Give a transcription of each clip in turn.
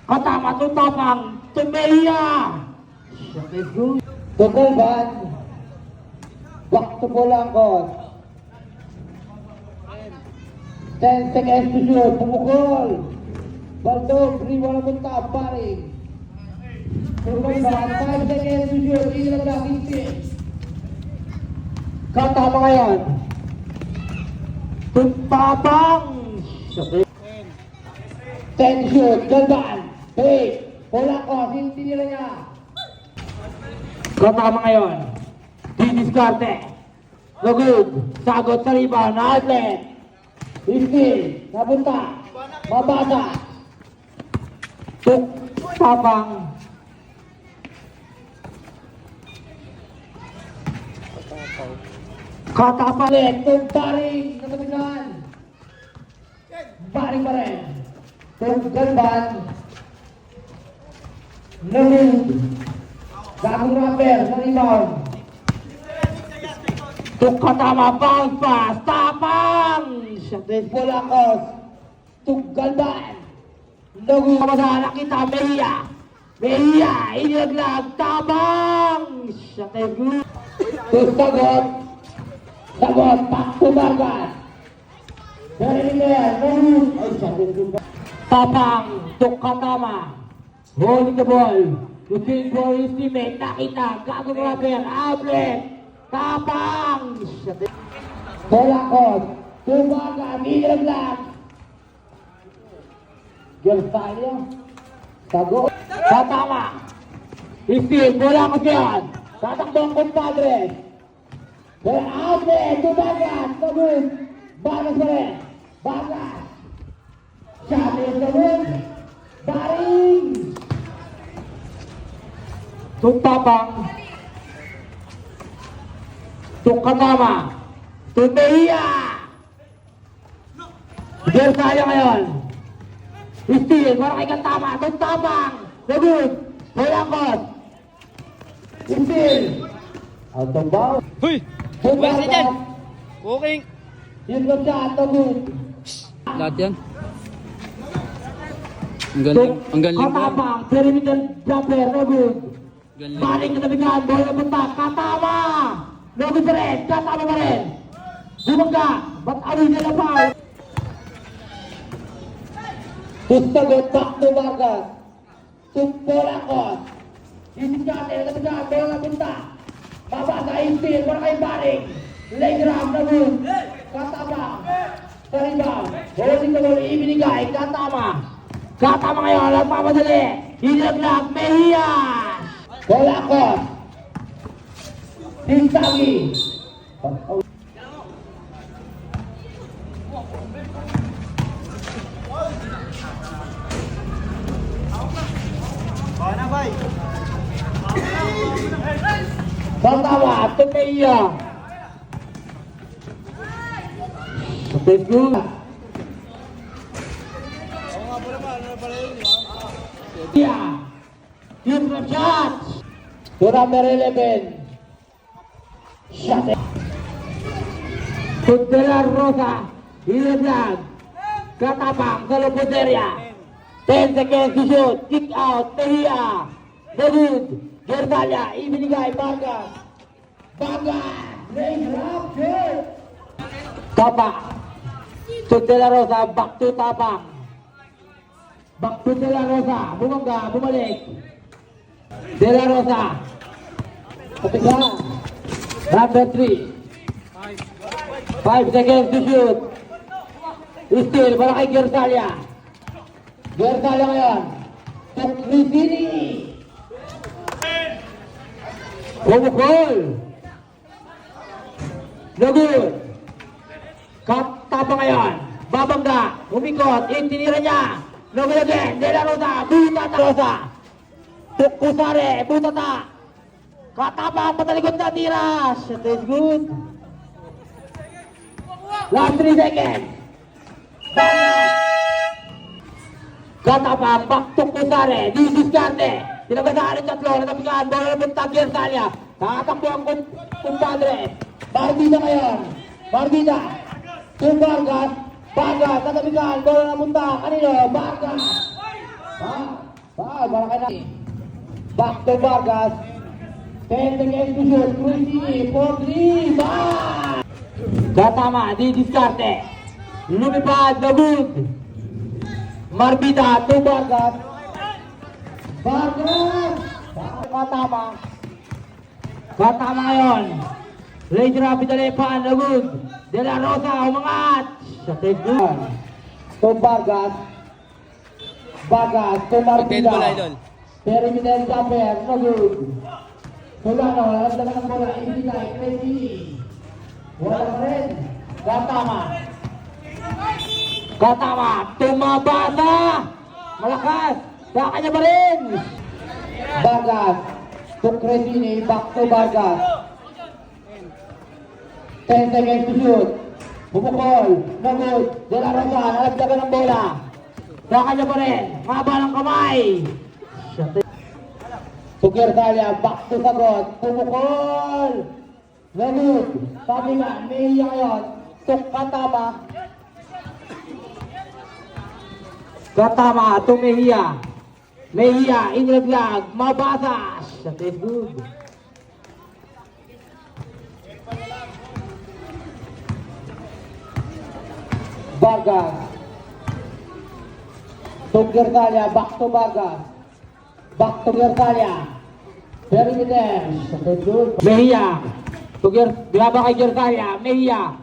Katama tutapang Tumeya. Total ban. Back to Polanco. 10 seconds to shoot. Pumukol. Baldog. Riwala punta. Paring. Total ban. 5 seconds to shoot. Hindi na lang. Katama ngayon. Tutapang. 10 shoot. Galban. 3. Polanco. Tinira niya. Katama ngayon. Didiskarte. No good. Sagot sa rebound. Outlet. Steal. Napunta. Mabasa. Tutapang. Katapa. Ulit. Paring. Natabigan. Paring pa rin. Galban. Lamig. Gagong rapper sa rebound. Katama. Bounce pass. Tapang. Polacos. Galban. Lagu. Kamasala kita. Mejia. Mejia. Inilaglag. Tapang. Sagot. Sagot. Pakto Vargas. Narinig na yan. Lamig. Ay, sabi ko. Tapang. Katama. Holding the ball. Looking for his teammate. Nakita. Gagong rapper. Outlet. Tapang. Polacos. Vargas. Inilaglag. Gersalio. Sagot. Katama. Steal. Bola ko siyan. Tatakbo ang compadres. Outlet. Vargas. Sagot. Vargas pa rin. Vargas. Shot is sagot. Baring. Tapang. Katama. Mejia. Gersalio ngayon. Steal. Para kay Katama. Tapang. Lagut. Polakot. Steal. Out of bounds. Huy! Bukas na dyan! Cooking! Yun lang siya. Sagot. Lahat yan. Ang galing mo. Katapang. Perimeter jumper. Lagut. Galing. Baling na nabigan. Bola punta. Katama. Lagut pa rin. Katama pa rin. Bumangga. Ba't aroy nila pa? Sagot. Pakto Vargas. Polacos. Isikate. Natabigan. Bola punta. Babasa. Steal. Para kay Baring. Legram. Sagot. Katama. Sa rebound. Holding the ball. Ibinigay. Katama. Katama ngayon. Nagpapadali. Hinaglag. Mejia. Polacos. Sintagi. Katama. Tumeya. That's good. Yeah. Give the shot. To number 11. Shot. De La Rosa. Hinaglag. Katapang sa lubos area. 10 seconds to shoot. Kick out. Mejia. David. Gersalia. Ibinigay. Vargas. Vargas. Legram. Shoot. Tapang. To De La Rosa. Back to Tapang. Back to De La Rosa. Bumangga. Bumalik. De La Rosa. Katiga. Number 3. 5 seconds to shoot. Steal para kay Gersalia. Gersalia ngayon. Rizini. Bumukol. Lagut. Katapa ngayon. Babangga. Umikot. Tinira niya. Lagut again. De La Rosa. Butata. Rosa. Pusare. Butata. Katapa. Patalikod na tira. Shot is good. Last 3 seconds. Katapa. Back to Pusare. Didiskarte. Tinabasaan ang tatlo. Natapikaan. Bola na punta. Gersalia. Tatakbo ang kumpadre. Partida ngayon. Partida. To Vargas. Vargas. Tatabigan. Bola na punta. Kanino? Vargas. Malaki na. Back to Vargas. 10 seconds to shoot. Cruising. 4-3. Bang! Gatama, di diskarte. Lumipad, Lagud. Marbida, to Vargas. Vargas! Gatama. Gatama ngayon. Lady Rapid Alepan, Lagud. De La Rosa, umangat. Sa take good. To Vargas. Vargas. To Ten Marbida. bola, idol. Perimeter jumper. No good. Solano. Nalagdagan ng bola. Ibigay. Crazy. Wala pa rin. Gatama. Gatama, tumabasa. Malakas. Baka niya pa rin. Vargas. To Cresini. Back to Vargas. 10 seconds to shoot. Bumukol. No good. De La Rosa, nalagdagan ng bola. Baka niya pa rin. Maba ng kamay. Sugir Dalia. Back to Sagot. Bumukol. No good. Sabi nga. May ngayon. To Katama. Gatama, to Mejia. Mejia, inilaglag. Mabasa. Sa take good. Vargas. To Gertalia. Back to Vargas. Back to Gertalia. Perimeter. Mejia. Biyaba kay Gersalia. Mejia.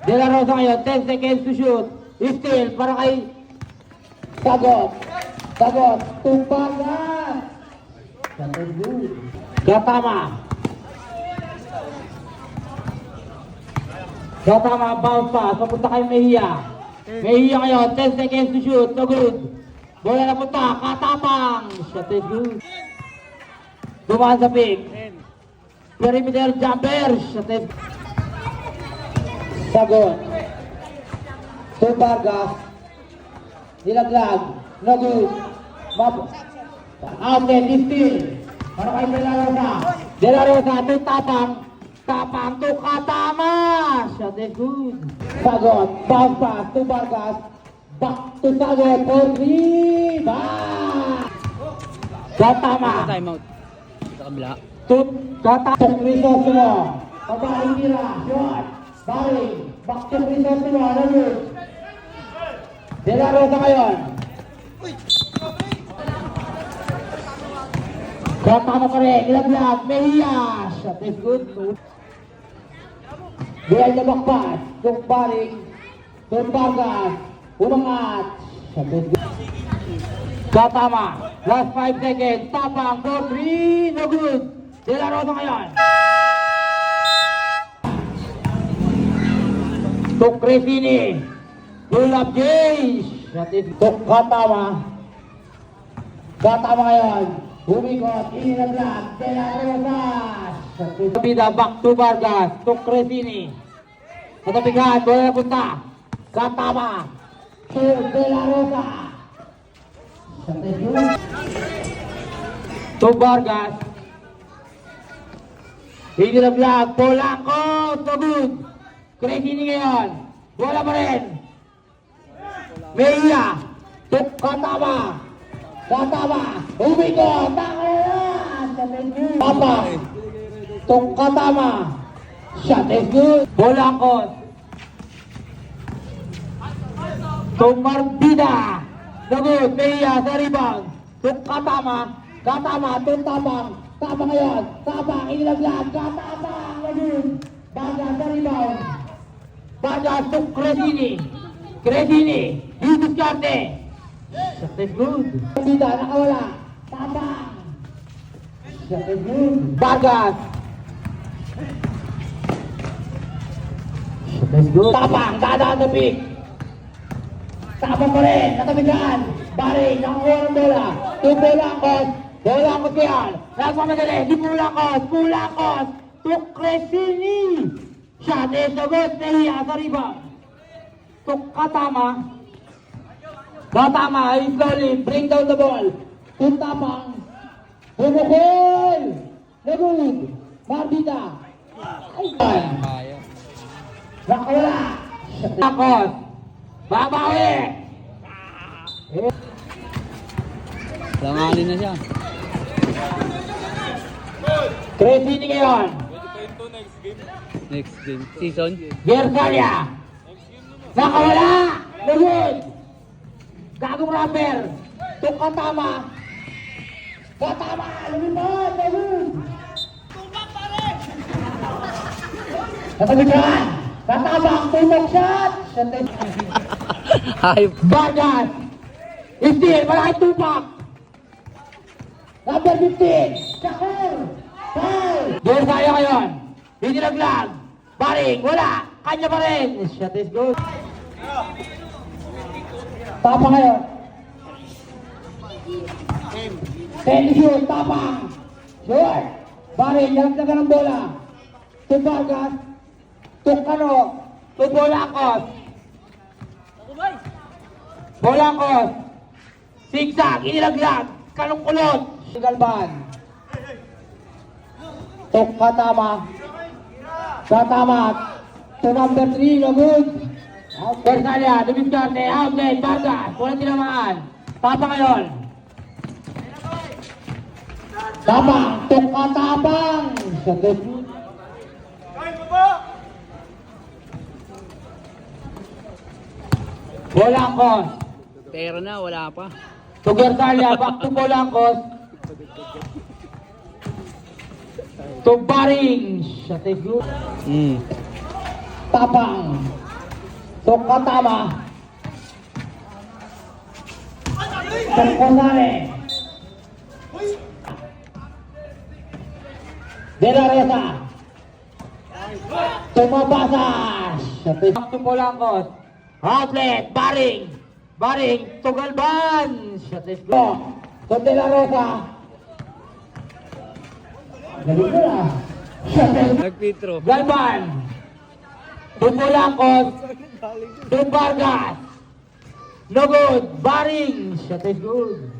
De La Rosa ngayon. 10 seconds to shoot. Still, para kay Sagot. Sagot. To Vargas. Gatama. Gatama, bounce pass. Papunta kay Mejia. Mejia ngayon. 10 seconds to shoot. No good. Bola na punta. Katapang. Shot is good. Dumaan sa pick. Perimeter jumper. Shot is Sagot. To Vargas. Nilaglag. No good. outlet. Still. Para kay De La Rosa. De La Rosa. To tapang. Tapang to Katama. Shot is good. Sagot. Bounce pass to Vargas. Back to Sagot. 4-3. Bang! Gatama. Timeout. Sa kabila. Tut. Gatama. To Crisostomo. Pabaling nila. Shot. Baling. Back to Crisostomo. No good. De La Rosa ngayon. Gatama pa rin. Ilaglag. Mejia. Shot is good. Behind the back pass. To Baling. To Vargas. Umangat. Shot is good. Gatama. Last 5 seconds. Tapang. 4-3. No good. De La Rosa ngayon. To Cresini. Pull up Jays. Shot is To Katama. Katama ngayon. Humikot. Inilaglag. De La Rosa. Shot is good. Bida back to Vargas. To Cresini. Katapigan. Bola na punta. Gatama. To De La Rosa. Shot is good. To Vargas. Inilaglag. Polanco. To good. Cresini ngayon. Bola pa rin. Mejia. To Katama. Katama. Humikot. Papa. To Katama. Shot is good. Polanco. To Marbida. To good. Mejia sa rebound. To Katama. Katama. To Tabang. Tabang ngayon. Tabang. Inilaglag. Katama. Ngayon. Baga sa rebound. Vargas to Cresini. Cresini. Didiskarte. Shot is good. Bida. Nakawala. Tabang. Shot is good. Vargas. Shot is good. Tapang. Dadaan sa pick. Tabang pa rin. Natabigan. Baring. Nakakuha ng bola. To Polanco. Polanco yan. Nagmamadali. Di Polanco. To Cresini. Shot is good. Mejia sa rebound. To Katama. Katama. Slowly. Bring down the ball. To Tabang. Humukol. Nagud. Marbida. Ay. Kaya. Nakawala. Takot. Babawi. Langanin na siya. Cresini ngayon. Next game. Season. Gersalia. Nakawala. Lugod. Gagong rapper. Tuk katama. Katama. Lumipad. Lugod. Katabigan. Katabang. Tumbok shot. Hype. Vargas. Steel. Malaking tupak. Number 15. Shakir. Foul. Gersalia ngayon. Hindi naglag. Baring. Wala. Kanya pa rin. Shot is good. Tapa ngayon. Ten shoot. Tapang. Short. Baring. Yalag na ka ng bola. To Vargas. To Cano. To Bolangkos. Bolangkos. Zigzag. Inilaglag. Kanong kulot. Galban. To Katama. Katama. To number 3. Lagod. Bersalia. Dumiskarte. Outlet. Vargas. Walang tinamaan. Tapa ngayon. Tapang. To Katapang. Sa debut. Bolangkos. Pera na, wala pa. To Gersalia, back to Bolangkos. To Baring. Shot is good. Tapang. To Katama. To Gonzale. De La Rosa. To Mabasa. Shot is back to Bolangkos. Outlet. Baring. Baring. To Galban. Shot is good. To De La Rosa. Galing na lang. Shot is good. Nagpitro. Galban. To Bolangkos. To Vargas. No good. Baring. Shot is good.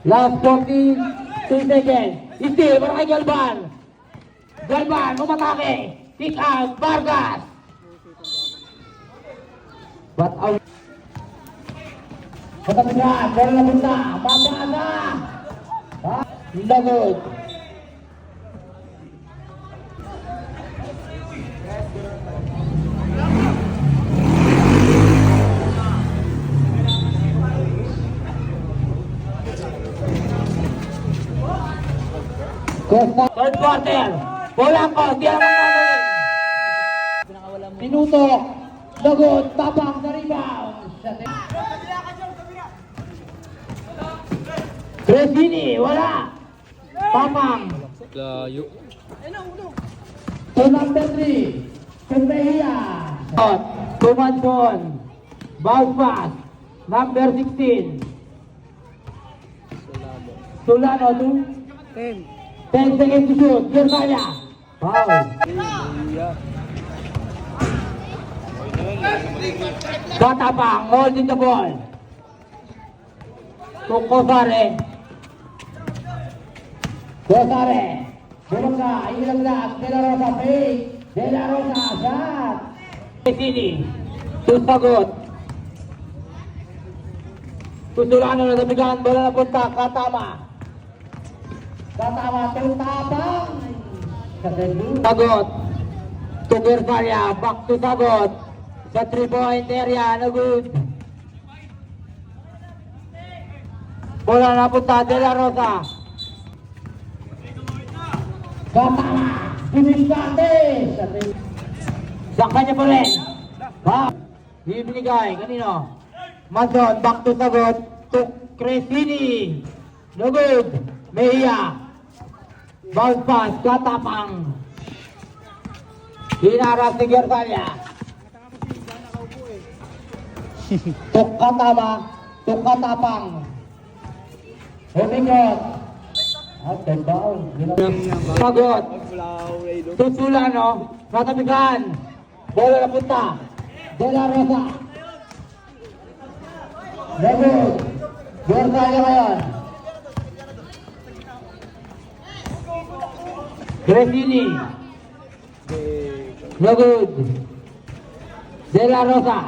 Last 42 seconds. Still, para kay Galban. Galban, umatake. Kick out. Vargas. But out. Katabigan. Bola na punta. Mabasa. No good. Third quarter. Bolangkos. Di alam ang gagawin. Minuto. Lagod. Tapang sa rebound. Cresini. Wala. Tapang. Layo. To number 3. Sumehia. To Manson. Bounce pass. Number 16. Solano to 10 seconds to shoot. Gersalia. Foul. Katapang. Holding the ball. To Cosare. Cosare. Bulongga. Ilaglag. De La Rosa. Fake. De La Rosa. Shot. Sini. To Sagot. To Solano na tabigan. Bola na punta. Katama. Katama. To Tapang. Sagot. To Gersalia. Back to Sagot. Sa 3-point area. No good. Bola na punta. De La Rosa. Katama. Dumiskarte. Sa kanya pa rin. Bibinigay. Kanino? Manson. Back to Sagot. To Cresini. No good. Mejia. Bounce pass. Katapang. Hinaras ni Gersalia. To Katama. To Katapang. Humikot. At the ball. Sagot. To Solano. Natabigan. Bola na punta. De La Rosa. Debut. Gersalia ngayon. Cresini. No good. De La Rosa.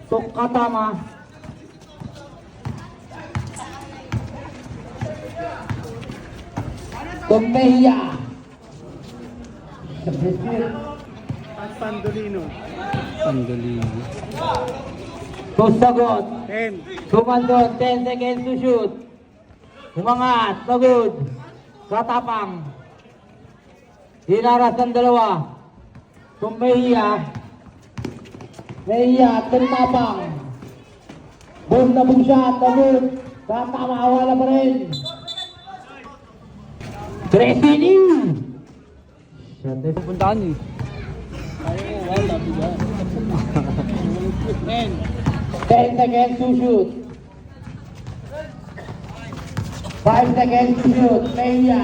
To Katama. Tumpeya. Pandolino. Tusagot. Tumandon, 10 seconds to shoot. Umangat, pagod. Katapang. Hinaras ng dalawa. Tumpeya. Meya, tumatapang. Boom na boom shot, pagod. Katama, wala pa rin. Tresini. Pupuntahan eh. 10 seconds to shoot. 5 seconds to shoot. Meya.